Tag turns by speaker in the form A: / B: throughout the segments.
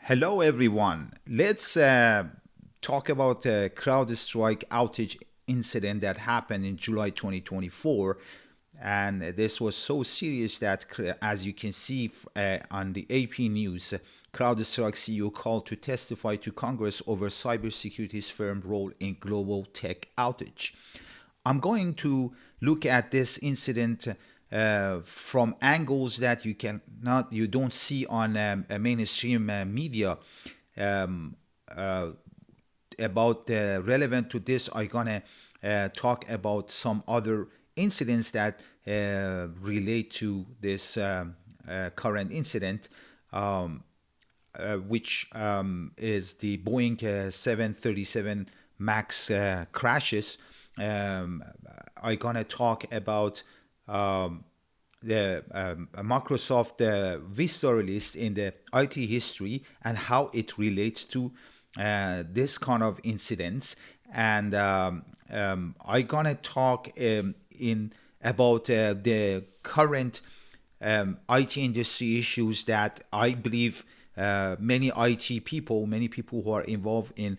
A: Hello, everyone. Let's talk about the CrowdStrike outage incident that happened in July 2024. And this was so serious that, as you can see on the AP News, CrowdStrike CEO called to testify to Congress over cybersecurity's firm role in global tech outage. I'm going to look at this incident from angles that you don't see on mainstream media. Um, uh, about relevant to this, I'm gonna talk about some other incidents that relate to this current incident. Which is the Boeing 737 MAX crashes. I'm gonna talk about the Microsoft Vista release in the IT history and how it relates to this kind of incidents. And I'm gonna talk in about the current IT industry issues that I believe many people who are involved in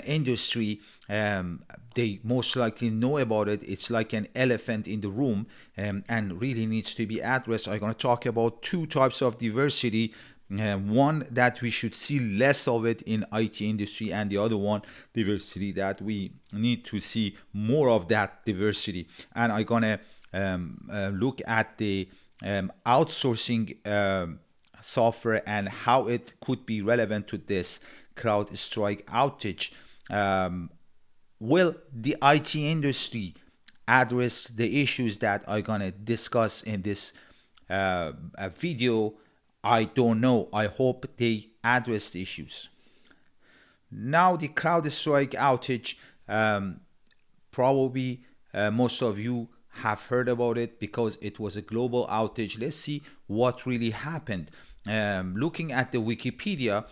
A: industry, they most likely know about it. It's like an elephant in the room, and really needs to be addressed. I'm going to talk about two types of diversity. One that we should see less of it in IT industry, and the other one diversity that we need to see more of that diversity. And I'm going to look at the outsourcing software and how it could be relevant to this CrowdStrike outage. Will the IT industry address the issues that I'm gonna discuss in this video? I don't know. I hope they address the issues. Now, the CrowdStrike outage, probably most of you have heard about it because it was a global outage. Let's see what really happened. Looking at the Wikipedia,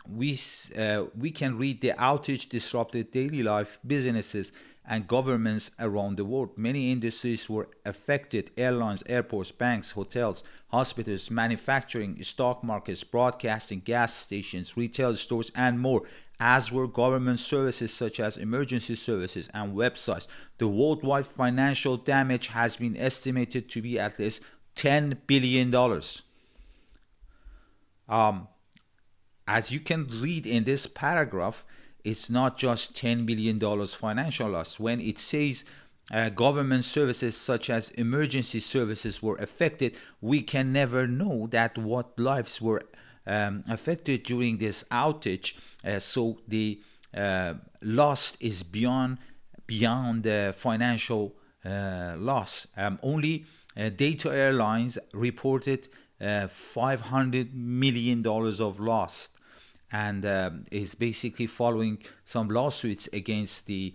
A: we can read the outage disrupted daily life, businesses, and governments around the world. Many industries were affected: airlines, airports, banks, hotels, hospitals, manufacturing, stock markets, broadcasting, gas stations, retail stores, and more, as were government services such as emergency services and websites. The worldwide financial damage has been estimated to be at least $10 billion. As you can read in this paragraph, it's not just $10 billion financial loss. When it says government services such as emergency services were affected, we can never know that what lives were affected during this outage. So the loss is beyond the financial loss. Only Data Airlines reported $500 million of loss, and is basically following some lawsuits against the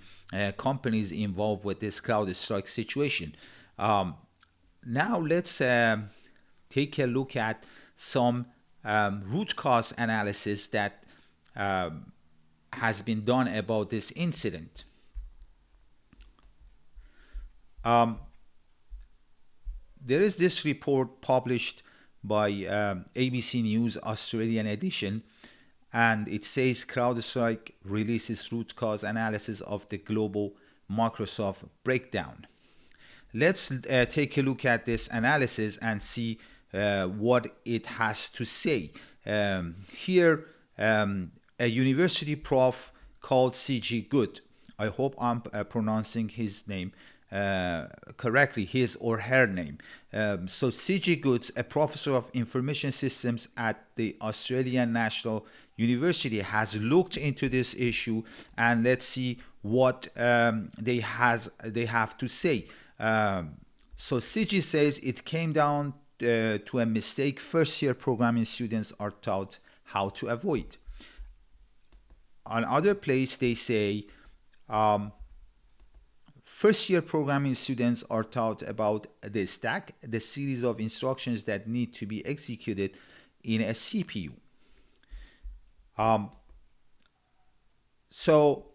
A: companies involved with this CrowdStrike situation. Now let's take a look at some root cause analysis that has been done about this incident. There is this report published by ABC News Australian edition, and it says CrowdStrike releases root cause analysis of the global Microsoft breakdown. Let's take a look at this analysis and see what it has to say. Here, a university prof called C.G. Good, I hope I'm pronouncing his name correctly, his or her name. So C.G. Goods, a professor of information systems at the Australian National University, has looked into this issue, and let's see what they have to say. So CG says it came down to a mistake first-year programming students are taught how to avoid. On other place, they say first-year programming students are taught about the stack, the series of instructions that need to be executed in a CPU. So,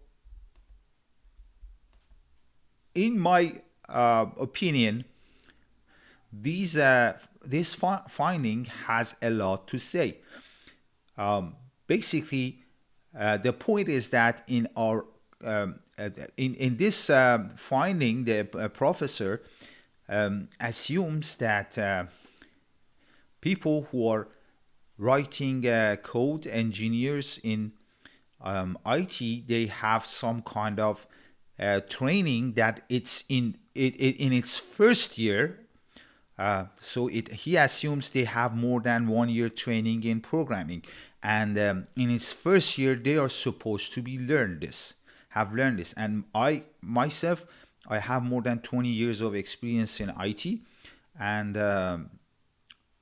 A: in my opinion, this finding has a lot to say. Basically, the point is that in our in this finding, the professor assumes that people who are writing code, engineers in IT, they have some kind of training that it's in its first year. He assumes they have more than 1 year training in programming, and in its first year they are supposed to be have learned this. And I myself, I have more than 20 years of experience in IT, and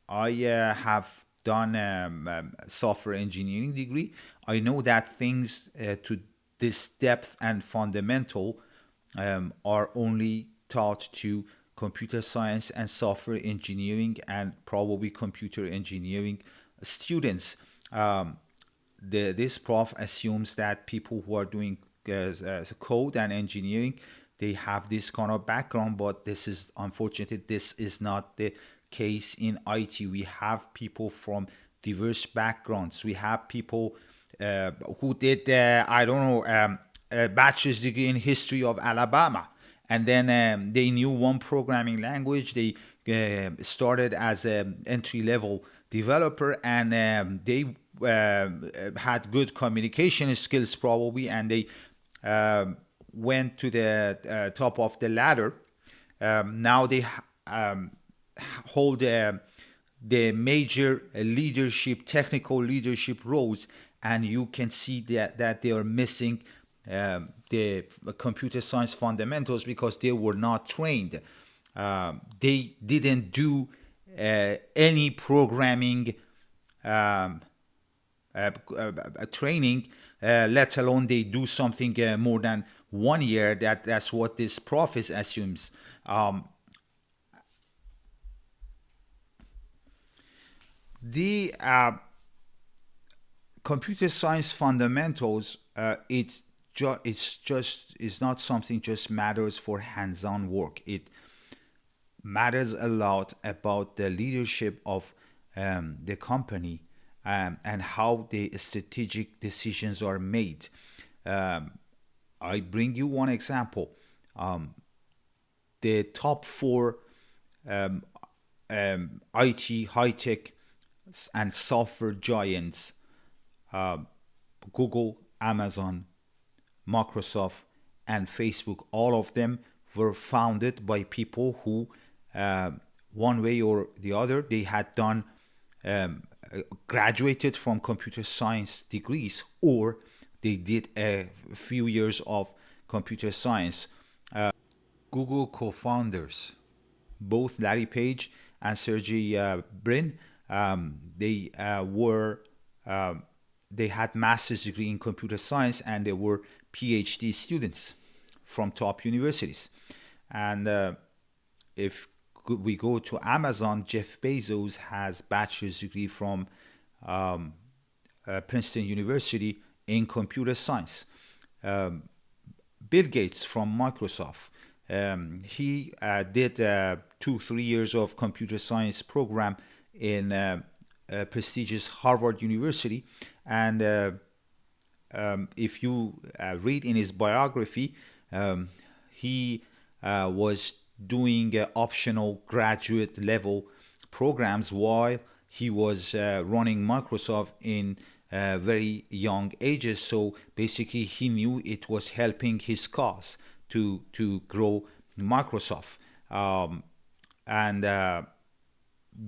A: I have done software engineering degree. I know that things to this depth and fundamental are only taught to computer science and software engineering and probably computer engineering students. This prof assumes that people who are doing code and engineering, they have this kind of background, but this is unfortunately this is not the case in IT. We have people from diverse backgrounds. We have people who did I don't know a bachelor's degree in history of Alabama, and then they knew one programming language. They started as an entry level developer, and they had good communication skills probably, and they went to the top of the ladder. Now they hold the major leadership, technical leadership roles, and you can see that they are missing the computer science fundamentals because they were not trained. They didn't do any programming training, let alone they do something more than 1 year. That's what this prophet assumes. The computer science fundamentals, it's not something just matters for hands-on work. It matters a lot about the leadership of the company, and how the strategic decisions are made. I bring you one example. The top four IT, high tech, and software giants, Google, Amazon, Microsoft, and Facebook, all of them were founded by people who, one way or the other, they had done graduated from computer science degrees, or they did a few years of computer science. Google co-founders, both Larry Page and Sergey Brin, they were they had master's degree in computer science, and they were PhD students from top universities. And if we go to Amazon, Jeff Bezos has bachelor's degree from Princeton University in computer science. Bill Gates from Microsoft, he did 2-3 years of computer science program in prestigious Harvard University. And if you read in his biography, he was doing optional graduate level programs while he was running Microsoft in very young ages. So basically, he knew it was helping his cause to grow Microsoft. And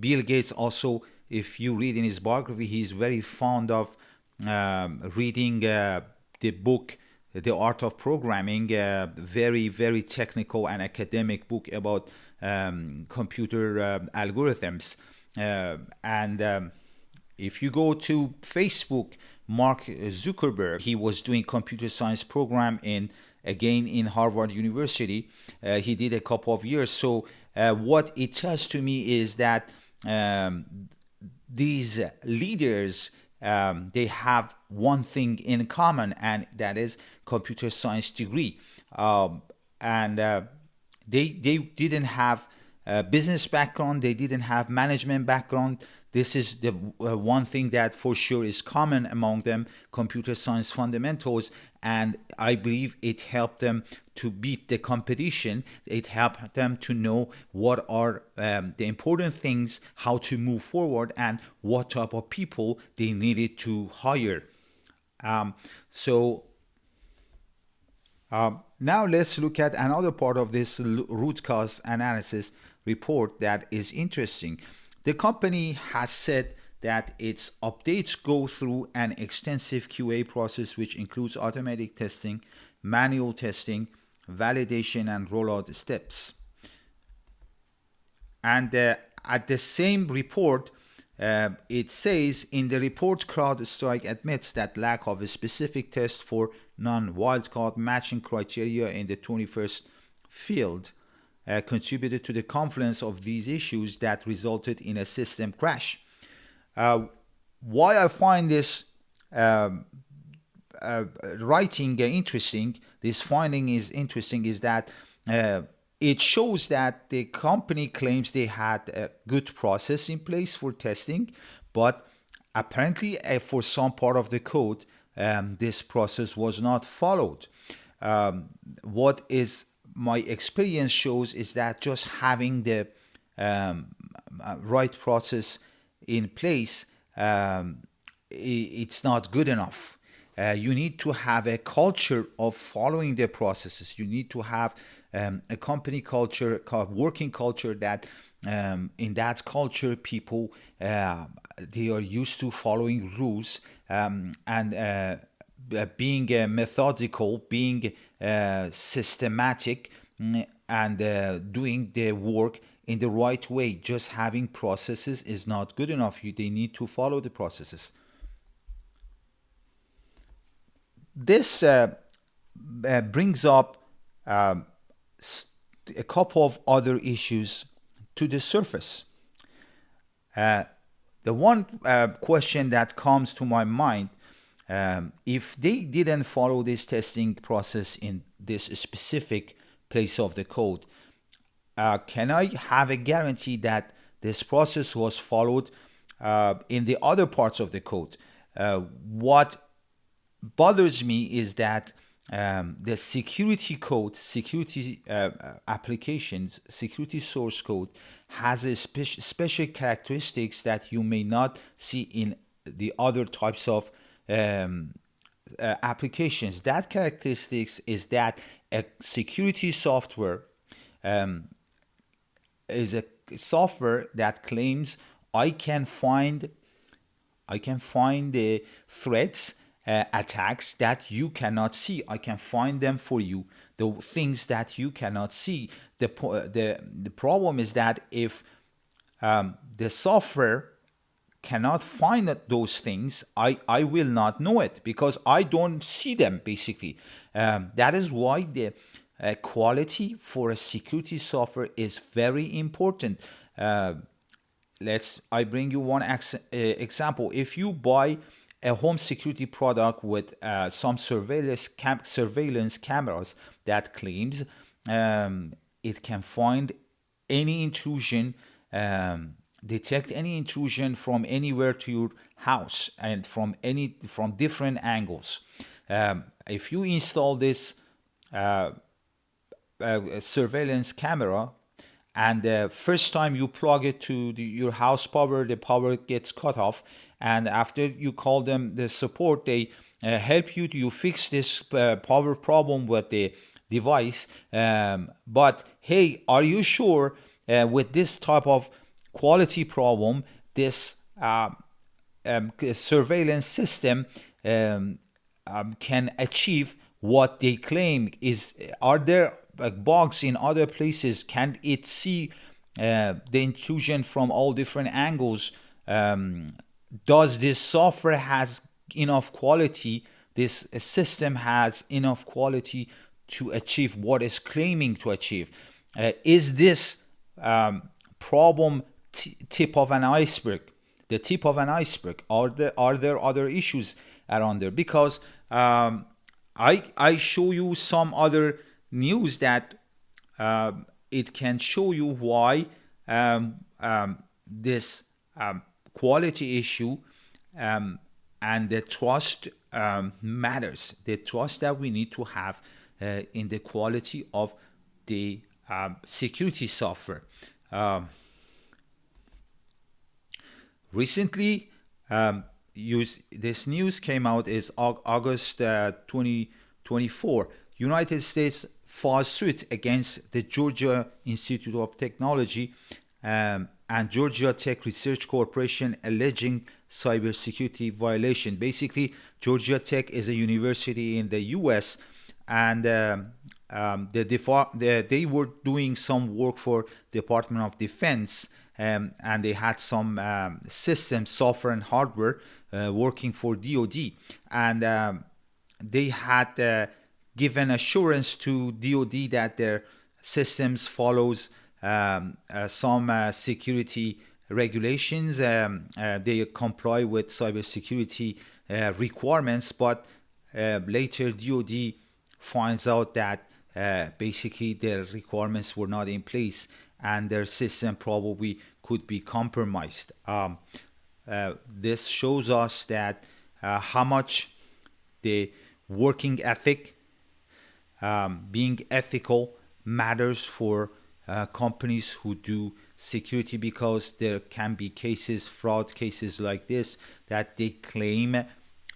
A: Bill Gates also, if you read in his biography, he's very fond of reading the book The Art of Programming, very, very technical and academic book about computer algorithms. And if you go to Facebook, Mark Zuckerberg, he was doing computer science program again in Harvard University. He did a couple of years. So what it tells to me is that these leaders, they have one thing in common, and that is computer science degree. And they didn't have a business background, they didn't have management background, this is the one thing that for sure is common among them, computer science fundamentals, and I believe it helped them to beat the competition. It helped them to know what are the important things, how to move forward, and what type of people they needed to hire. So now let's look at another part of this root cause analysis report that is interesting. The company has said that its updates go through an extensive QA process, which includes automatic testing, manual testing, validation, and rollout steps. And at the same report, it says in the report, CrowdStrike admits that lack of a specific test for non-wildcard matching criteria in the 21st field contributed to the confluence of these issues that resulted in a system crash. Why I find this writing interesting, this finding is interesting, is that it shows that the company claims they had a good process in place for testing, but apparently for some part of the code, this process was not followed. What is my experience shows is that just having the right process in place, it's not good enough. You need to have a culture of following the processes. You need to have a company culture, working culture that in that culture people they are used to following rules and being methodical, being systematic, and doing the work in the right way. Just having processes is not good enough. They need to follow the processes. This brings up a couple of other issues to the surface. The one question that comes to my mind, if they didn't follow this testing process in this specific place of the code, can I have a guarantee that this process was followed in the other parts of the code? What bothers me is that the security code, security applications, security source code has a special characteristics that you may not see in the other types of applications. That characteristics is that a security software is a software that claims I can find the threats, attacks that you cannot see. I can find them for you, the things that you cannot see. The problem is that if the software cannot find those things, I will not know it because I don't see them, basically. That is why the quality for a security software is very important. I bring you one example. If you buy a home security product with some surveillance cameras that claims it can find any intrusion, detect any intrusion from anywhere to your house and from different angles. If you install this surveillance camera, and the first time you plug it to your house power, the power gets cut off, and after you call them the support, they help you fix this power problem with the device. But hey, are you sure with this type of quality problem, this surveillance system can achieve what they claim? Are there bugs in other places? Can it see the intrusion from all different angles? Does this software has enough quality? This system has enough quality to achieve what it's claiming to achieve? Is this problem tip of an iceberg? The tip of an iceberg? Are there other issues around there? Because I show you some other news that it can show you why this quality issue, and the trust matters. The trust that we need to have in the quality of the security software. Um, Recently, this news came out is August 2024. United States filed suit against the Georgia Institute of Technology and Georgia Tech Research Corporation alleging cybersecurity violation. Basically, Georgia Tech is a university in the U.S. and they were doing some work for Department of Defense, and they had some systems, software and hardware working for DoD, and they had given assurance to DoD that their systems follows some security regulations. They comply with cybersecurity requirements, but later DoD finds out that basically their requirements were not in place and their system probably could be compromised. This shows us that how much the working ethic, being ethical, matters for companies who do security, because there can be cases, fraud cases like this, that they claim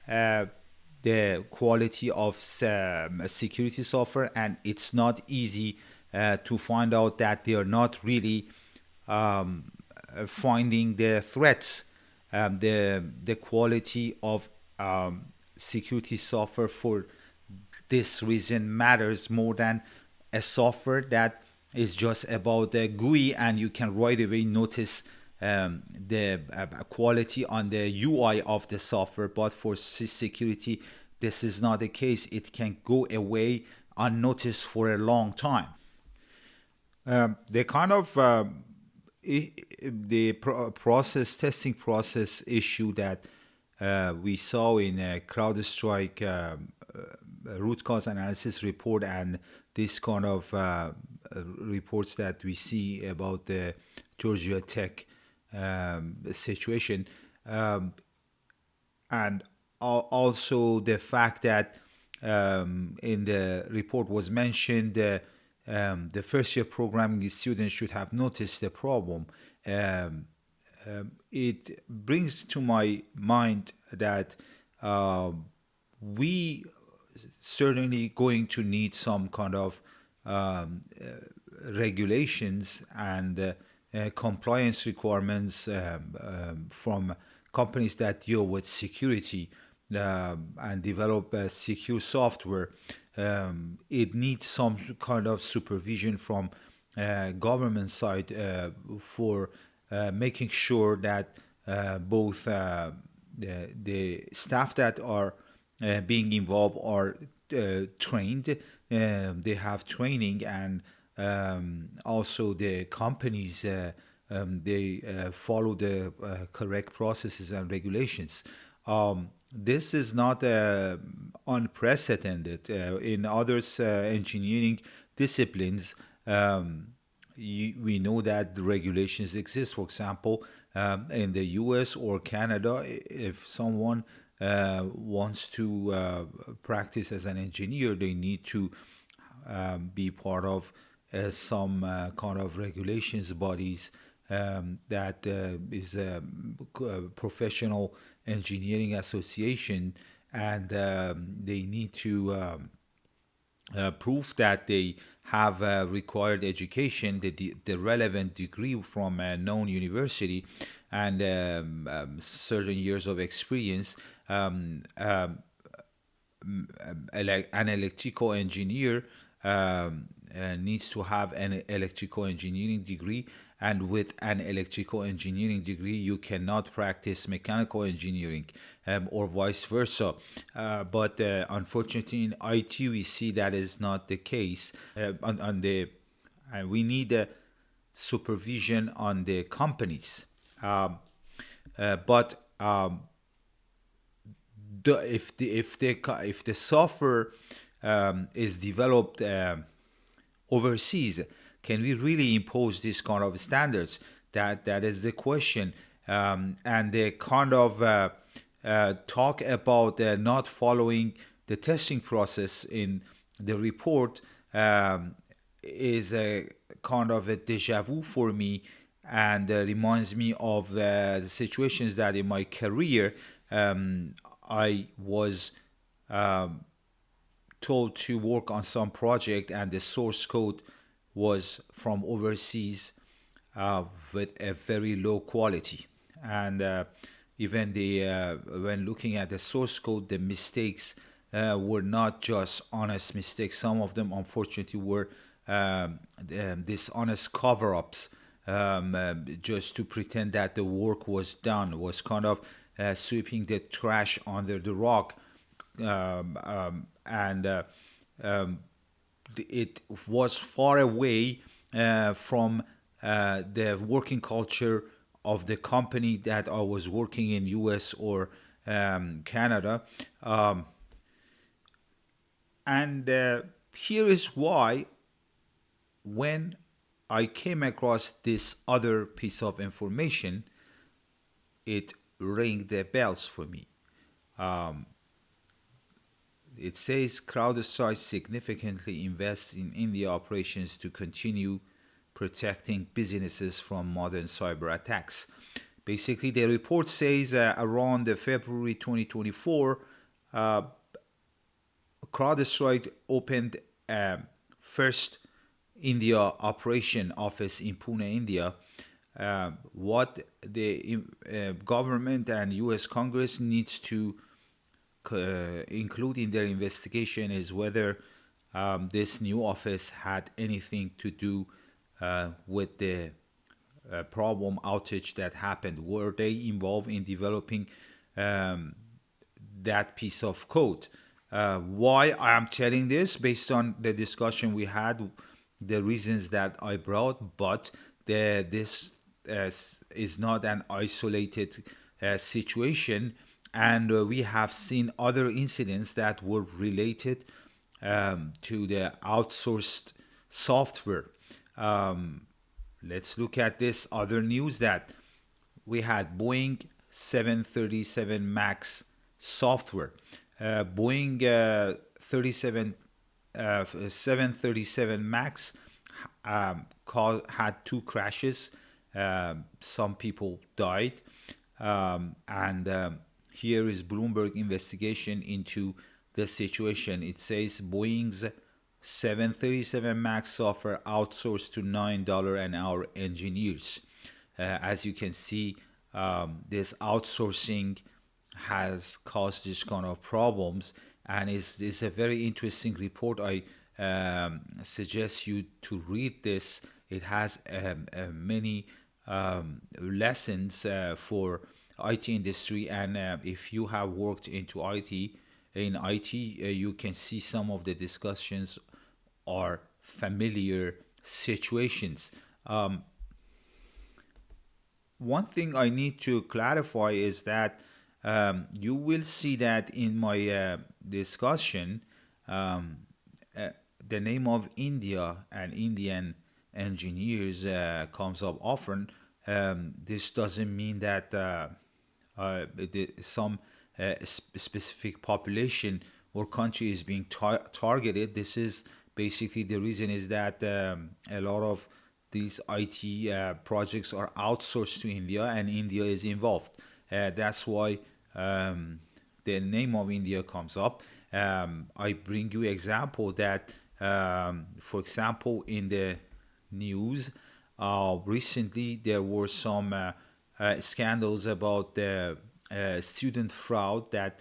A: the quality of security software, and it's not easy to find out that they are not really finding the threats. The quality of security software for this reason matters more than a software that is just about the GUI and you can right away notice the quality on the UI of the software. But for security, this is not the case. It can go away unnoticed for a long time. The kind of the process testing process issue that we saw in CrowdStrike root cause analysis report, and this kind of reports that we see about the Georgia Tech situation, and also the fact that in the report was mentioned the first year programming students should have noticed the problem. It brings to my mind that we certainly going to need some kind of regulations and compliance requirements from companies that deal with security and develop secure software. It needs some kind of supervision from government side for making sure that both the staff that are being involved are trained, they have training, and also the companies they follow the correct processes and regulations. This is not unprecedented in others engineering disciplines. We know that the regulations exist. For example, in the US or Canada, if someone wants to practice as an engineer, they need to be part of some kind of regulations bodies that is a professional engineering association, and they need to prove that they have required education, the relevant degree from a known university, and certain years of experience. An electrical engineer needs to have an electrical engineering degree, and with an electrical engineering degree you cannot practice mechanical engineering, or vice versa. But unfortunately in IT we see that is not the case. We need a supervision on the companies. But if the software is developed overseas, can we really impose this kind of standards? That is the question. And they kind of talk about not following the testing process in the report. Is a kind of a deja vu for me, and reminds me of the situations that in my career I was told to work on some project, and the source code was from overseas with a very low quality. And even when looking at the source code, the mistakes were not just honest mistakes. Some of them, unfortunately, were dishonest cover-ups, just to pretend that the work was done, was kind of sweeping the trash under the rug. And it was far away from the working culture of the company that I was working in US or Canada. And here is why, when I came across this other piece of information, it rang the bells for me. It says CrowdStrike significantly invests in India operations to continue protecting businesses from modern cyber attacks. Basically, the report says around February 2024, CrowdStrike opened first India operation office in Pune, India. What the government and U.S. Congress needs to include in their investigation is whether this new office had anything to do with the problem outage that happened. Were they involved in developing that piece of code? Why I am telling this, based on the discussion we had, the reasons that I brought, but this is not an isolated situation, and we have seen other incidents that were related to the outsourced software. Let's look at this other news that we had Boeing 737 MAX software. Boeing 737 MAX had two crashes. Some people died. And here is Bloomberg investigation into the situation. It says Boeing's 737 MAX software outsourced to $9 an hour engineers. As you can see, this outsourcing has caused this kind of problems, and is a very interesting report. I suggest you to read this. It has many lessons for IT industry, and if you have worked into IT, you can see some of the discussions are familiar situations. One thing I need to clarify is that you will see that in my discussion, the name of India and Indian engineers comes up often. This doesn't mean that some specific population or country is being targeted. This is basically the reason is that a lot of these IT projects are outsourced to India, and India is involved. That's why the name of India comes up. I bring you example that, for example, in the news, recently there were some scandals about the student fraud, that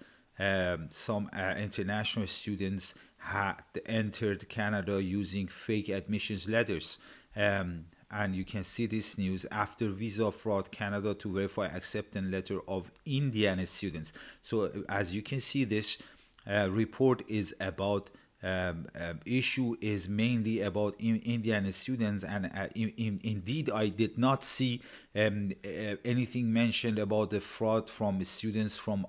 A: some international students had entered Canada using fake admissions letters. And you can see this news: after visa fraud, Canada to verify acceptance letter of Indian students. So as you can see, this report is about issue is mainly about Indian students, and indeed I did not see anything mentioned about the fraud from students from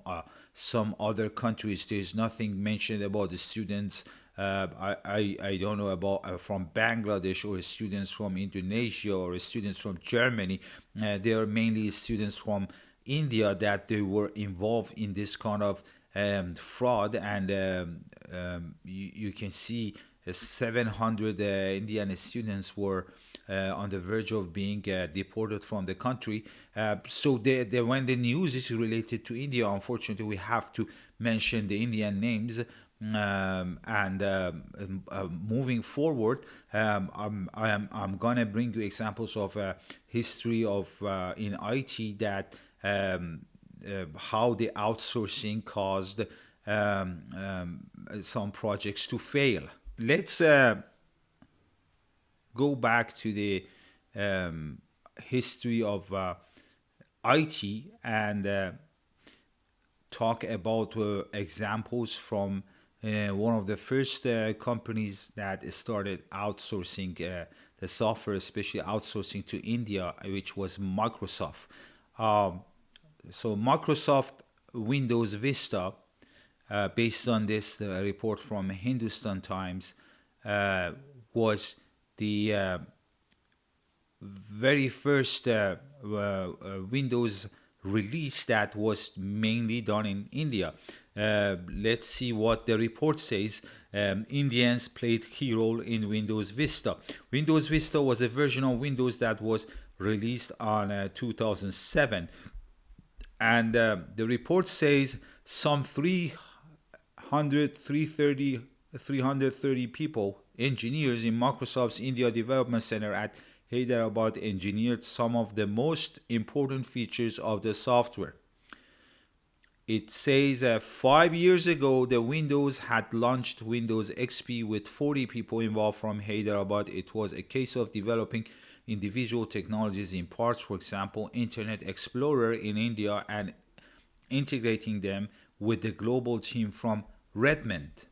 A: some other countries. There's nothing mentioned about the students I don't know about from Bangladesh or students from Indonesia or students from Germany. They are mainly students from India that they were involved in this kind of fraud, and you can see 700 Indian students were on the verge of being deported from the country. So when the news is related to India, unfortunately, we have to mention the Indian names. And moving forward, I'm gonna bring you examples of history of in IT that how the outsourcing caused some projects to fail. Let's go back to the history of IT and talk about examples from one of the first companies that started outsourcing the software, especially outsourcing to India, which was Microsoft. Um, so Microsoft Windows Vista, based on this report from Hindustan Times, uh, was the very first Windows release that was mainly done in India. Let's see what the report says. Indians played key role in Windows Vista. Windows Vista was a version of Windows that was released on 2007, and the report says some 330 people, engineers in Microsoft's India Development Center at Hyderabad engineered some of the most important features of the software. It says 5 years ago, the Windows had launched Windows XP with 40 people involved from Hyderabad. It was a case of developing individual technologies in parts, for example, Internet Explorer in India, and integrating them with the global team from Redmond.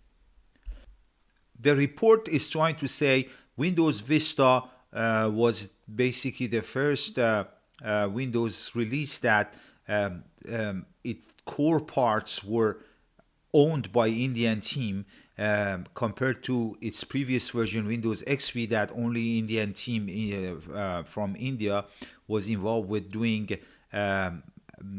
A: The report is trying to say Windows Vista was basically the first Windows release that its core parts were owned by Indian team, compared to its previous version Windows XP that only Indian team from India was involved with doing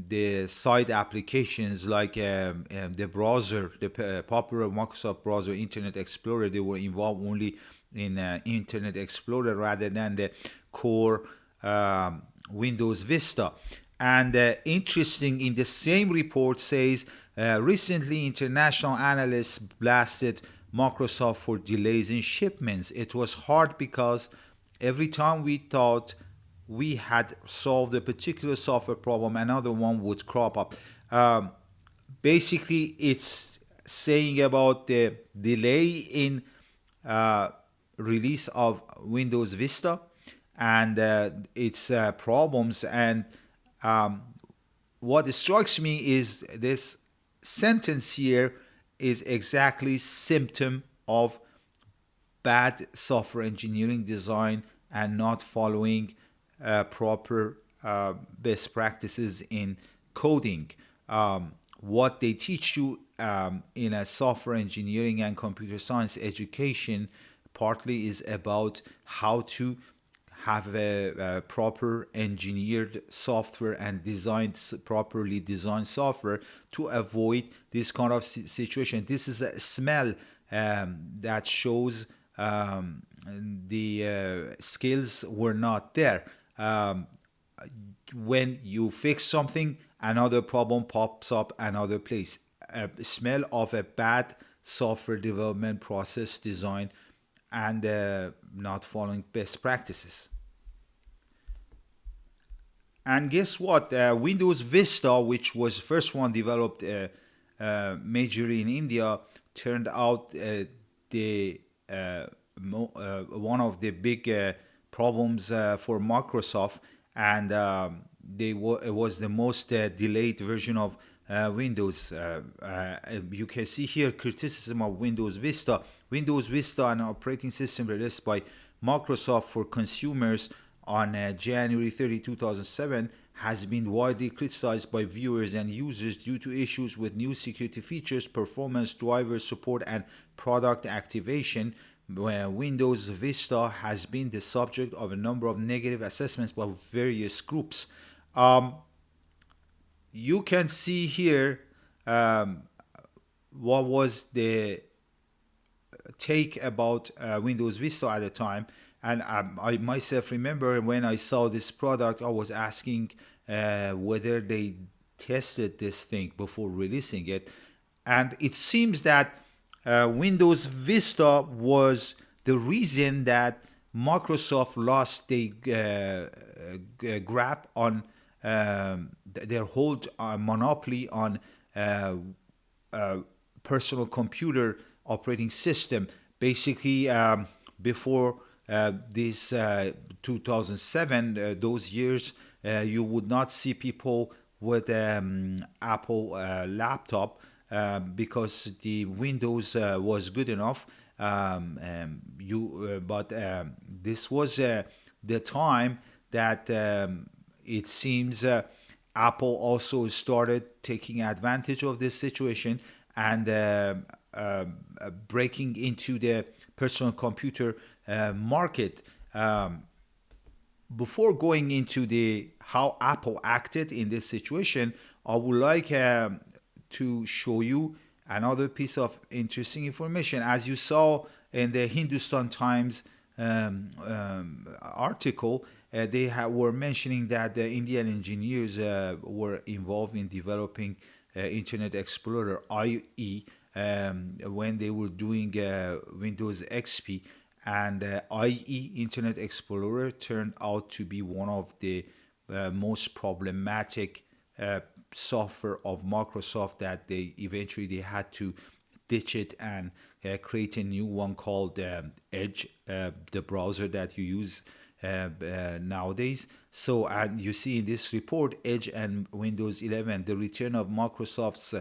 A: the side applications like the browser, the popular Microsoft browser, Internet Explorer. They were involved only in Internet Explorer rather than the core Windows Vista. And interesting, in the same report says recently international analysts blasted Microsoft for delays in shipments. It was hard because every time we thought we had solved a particular software problem, another one would crop up. Basically, it's saying about the delay in uh, release of Windows Vista and its problems. And um, what strikes me is this sentence here is exactly symptom of bad software engineering design and not following proper best practices in coding. What they teach you in a software engineering and computer science education partly is about how to have a proper engineered software and properly designed software to avoid this kind of situation. This is a smell that shows the skills were not there. When you fix something, another problem pops up another place. A smell of a bad software development process design and not following best practices. And guess what? Windows Vista, which was first one developed majorly in India, turned out the one of the big problems for Microsoft, and it was the most delayed version of Windows. You can see here criticism of Windows Vista. Windows Vista, an operating system released by Microsoft for consumers on January 30, 2007, has been widely criticized by viewers and users due to issues with new security features, performance, driver support, and product activation. Where Windows Vista has been the subject of a number of negative assessments by various groups. Um, you can see here um, what was the take about Windows Vista at the time. And I myself remember when I saw this product, I was asking whether they tested this thing before releasing it. And it seems that Windows Vista was the reason that Microsoft lost the grab on their hold monopoly on uh, uh, personal computer operating system. Basically, before this 2007, those years, you would not see people with Apple laptop because the Windows was good enough. But this was the time that it seems Apple also started taking advantage of this situation and breaking into the personal computer market. Before going into the how Apple acted in this situation, I would like to show you another piece of interesting information. As you saw in the Hindustan Times article, were mentioning that the Indian engineers were involved in developing Internet Explorer IE when they were doing Windows XP, and IE Internet Explorer turned out to be one of the most problematic software of Microsoft that they had to ditch it and create a new one called Edge, the browser that you use nowadays. So, and you see in this report, Edge and Windows 11, the return of Microsoft's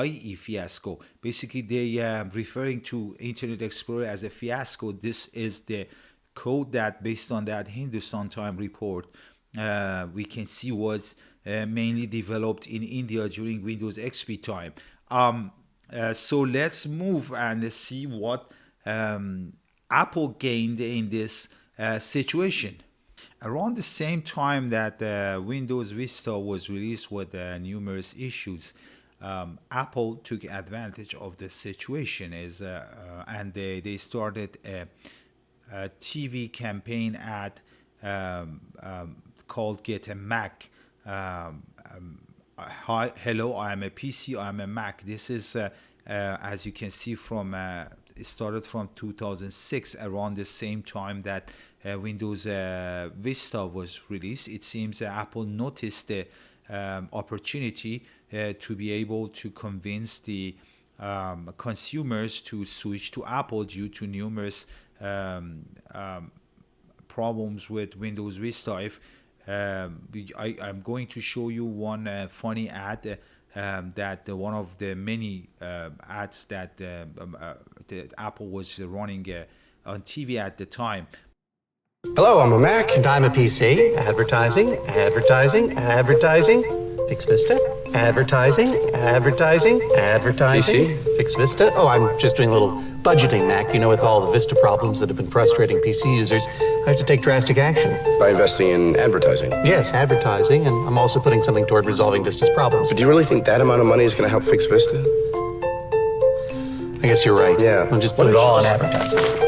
A: IE fiasco. Basically, they referring to Internet Explorer as a fiasco. This is the code that, based on that Hindustan Time report, we can see was mainly developed in India during Windows XP time. So let's move and see what Apple gained in this situation. Around the same time that Windows Vista was released with numerous issues, Apple took advantage of the situation and they started a TV campaign ad called Get a Mac. Hi, hello, I am a PC, I am a Mac. This is, as you can see from, it started from 2006, around the same time that Windows Vista was released. It seems Apple noticed the opportunity to be able to convince the consumers to switch to Apple due to numerous problems with Windows Vista. If I'm going to show you one funny ad that one of the many ads that Apple was running on TV at the time.
B: Hello, I'm a Mac. And I'm a PC. Advertising, advertising, advertising. Fix Vista. Advertising, advertising, advertising.
C: PC?
B: Fix Vista. Oh, I'm just doing a little budgeting, Mac. You know, with all the Vista problems that have been frustrating PC users, I have to take drastic action.
C: By investing in advertising.
B: Yes, advertising, and I'm also putting something toward resolving Vista's problems.
C: But do you really think that amount of money is going to help fix Vista?
B: I guess you're right.
C: Yeah.
B: I'll just put it all on advertising.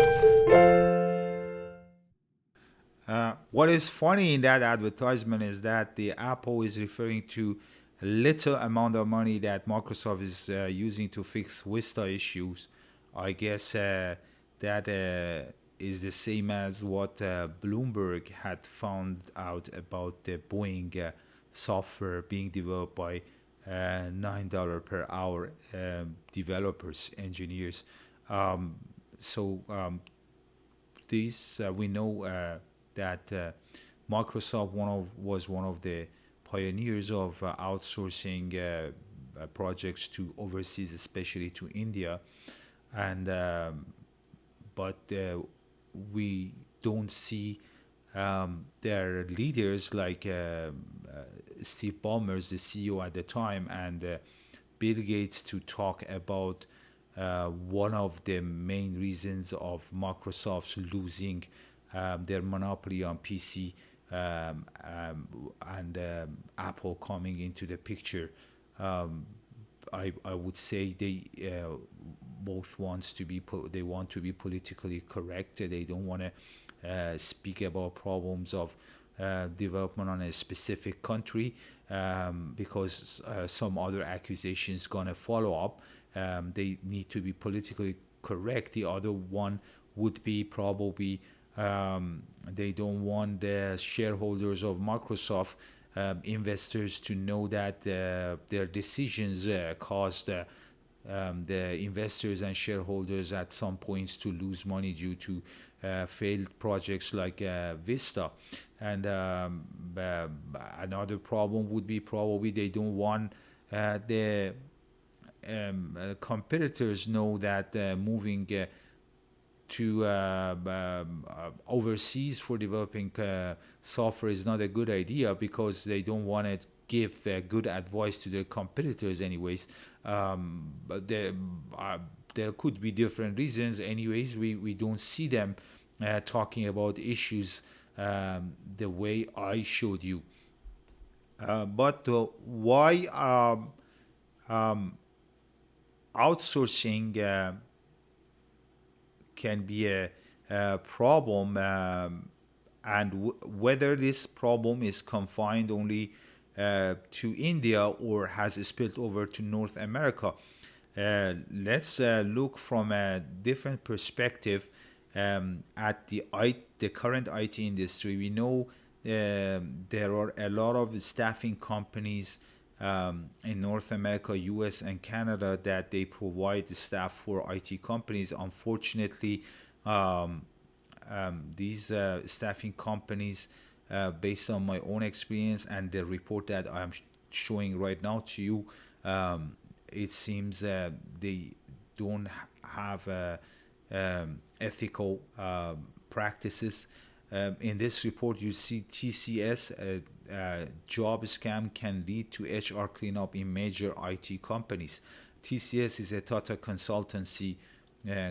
A: What is funny in that advertisement is that the Apple is referring to a little amount of money that Microsoft is using to fix Vista issues. I guess that is the same as what Bloomberg had found out about the Boeing software being developed by $9 per hour developers, engineers. These we know that Microsoft was one of the pioneers of outsourcing projects to overseas, especially to India, and but we don't see their leaders like Steve Ballmer, the CEO at the time, and Bill Gates to talk about one of the main reasons of Microsoft's losing their monopoly on PC, and Apple coming into the picture. Um, I would say they both wants to be they want to be politically correct. They don't want to speak about problems of development on a specific country, because some other accusations gonna follow up. They need to be politically correct. The other one would be probably they don't want the shareholders of Microsoft, investors, to know that their decisions caused the investors and shareholders at some points to lose money due to failed projects like Vista. And another problem would be probably they don't want the competitors know that moving to overseas for developing software is not a good idea, because they don't want to give good advice to their competitors anyways. But there could be different reasons anyways. We don't see them talking about issues the way I showed you. But why outsourcing can be a problem, and whether this problem is confined only to India or has spilled over to North America. Let's look from a different perspective at the current IT industry. We know there are a lot of staffing companies in North America, US, and Canada that they provide the staff for IT companies. Unfortunately, these staffing companies, based on my own experience and the report that I'm showing right now to you, it seems they don't have ethical practices. In this report, you see TCS, job scam can lead to HR cleanup in major IT companies. TCS is a Tata consultancy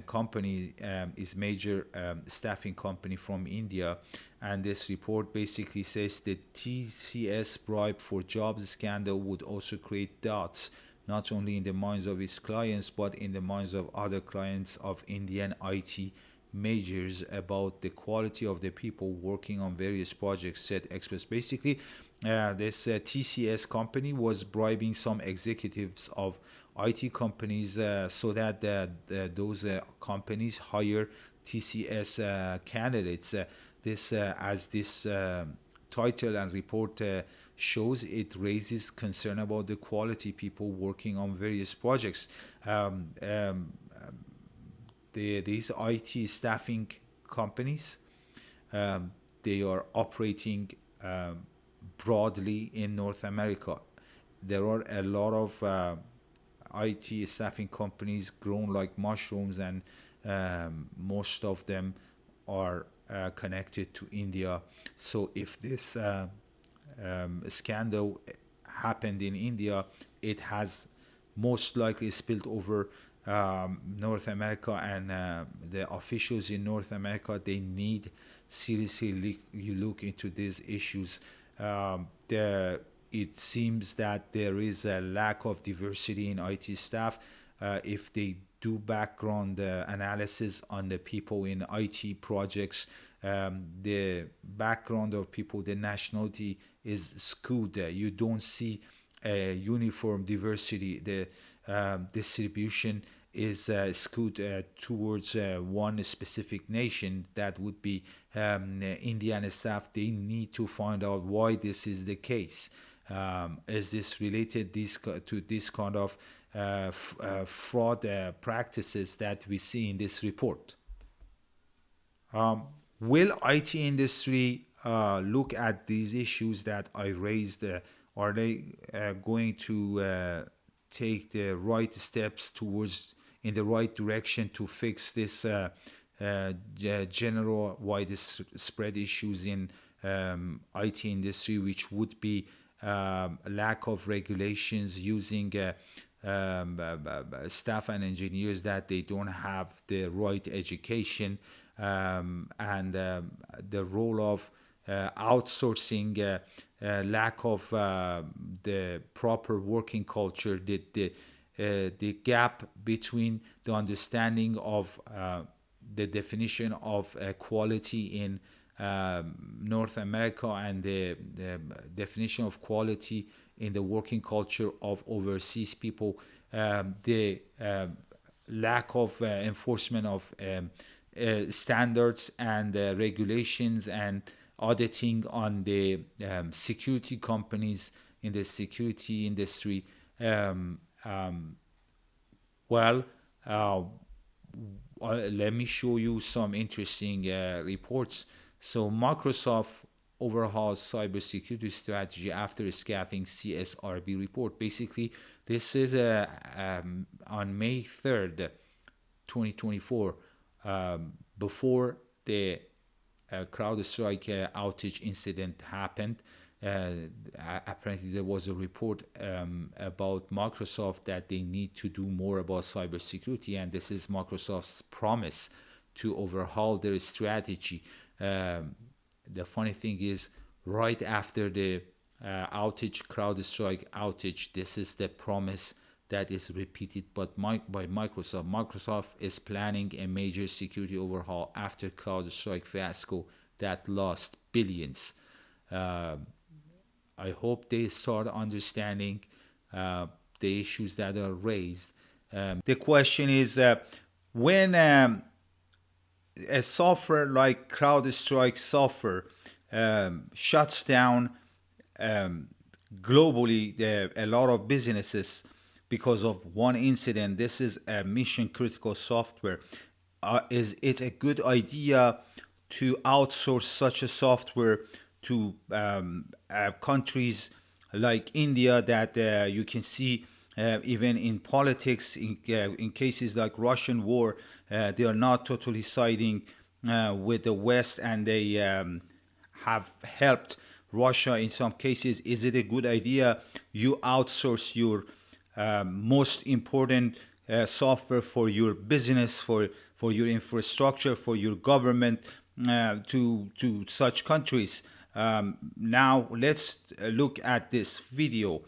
A: company, is major staffing company from India, and this report basically says that TCS bribe for jobs scandal would also create doubts not only in the minds of its clients but in the minds of other clients of Indian IT majors about the quality of the people working on various projects, said experts. Basically, this TCS company was bribing some executives of IT companies so that those companies hire TCS candidates. As this title and report shows, it raises concern about the quality people working on various projects. These IT staffing companies, they are operating broadly in North America. There are a lot of IT staffing companies grown like mushrooms, and most of them are connected to India. So if this scandal happened in India, it has most likely spilled over North America, and the officials in North America, they need seriously look into these issues. It seems that there is a lack of diversity in IT staff. If they do background analysis on the people in IT projects, the background of people, the nationality is skewed. You don't see a uniform diversity. The distribution is skewed towards one specific nation. That would be Indian staff. They need to find out why this is the case. Is this related to this kind of fraud practices that we see in this report? Will IT industry look at these issues that I raised? Are they going to take the right steps towards in the right direction to fix this general widespread issues in IT industry, which would be lack of regulations, using staff and engineers that they don't have the right education, and the role of outsourcing, lack of the proper working culture, the gap between the understanding of the definition of quality in North America and the definition of quality in the working culture of overseas people, the lack of enforcement of standards and regulations and auditing on the security companies in the security industry. Let me show you some interesting reports. So Microsoft overhauls cybersecurity strategy after scathing CSRB report. Basically, this is on May 3rd, 2024, before the CrowdStrike outage incident happened. Apparently there was a report about Microsoft that they need to do more about cybersecurity, and this is Microsoft's promise to overhaul their strategy. The funny thing is, right after the CrowdStrike outage, this is the promise that is repeated by Microsoft. Microsoft is planning a major security overhaul after CrowdStrike fiasco that lost billions. I hope they start understanding the issues that are raised. The question is, when a software like CrowdStrike software shuts down globally a lot of businesses because of one incident, this is a mission critical software. Is it a good idea to outsource such a software to countries like India that you can see even in politics, in cases like Russian war, they are not totally siding with the West, and they have helped Russia in some cases? Is it a good idea you outsource your most important software for your business, for your infrastructure, for your government to such countries? Now let's look at this video.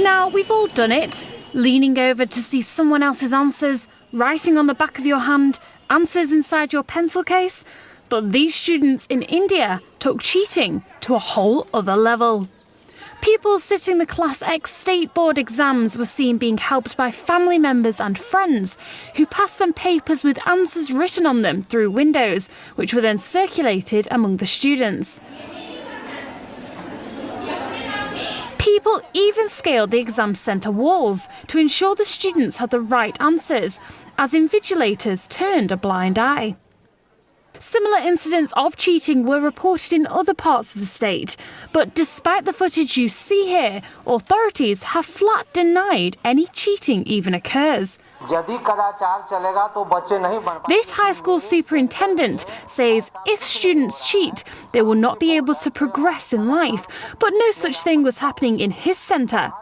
D: Now, we've all done it. Leaning over to see someone else's answers, writing on the back of your hand, answers inside your pencil case. But these students in India took cheating to a whole other level. Pupils sitting the Class X State Board exams were seen being helped by family members and friends who passed them papers with answers written on them through windows, which were then circulated among the students. People even scaled the exam centre walls to ensure the students had the right answers, as invigilators turned a blind eye. Similar incidents of cheating were reported in other parts of the state, but despite the footage you see here, authorities have flat denied any cheating even occurs. This high school superintendent says if students cheat, they will not be able to progress in life, but no such thing was happening in his centre.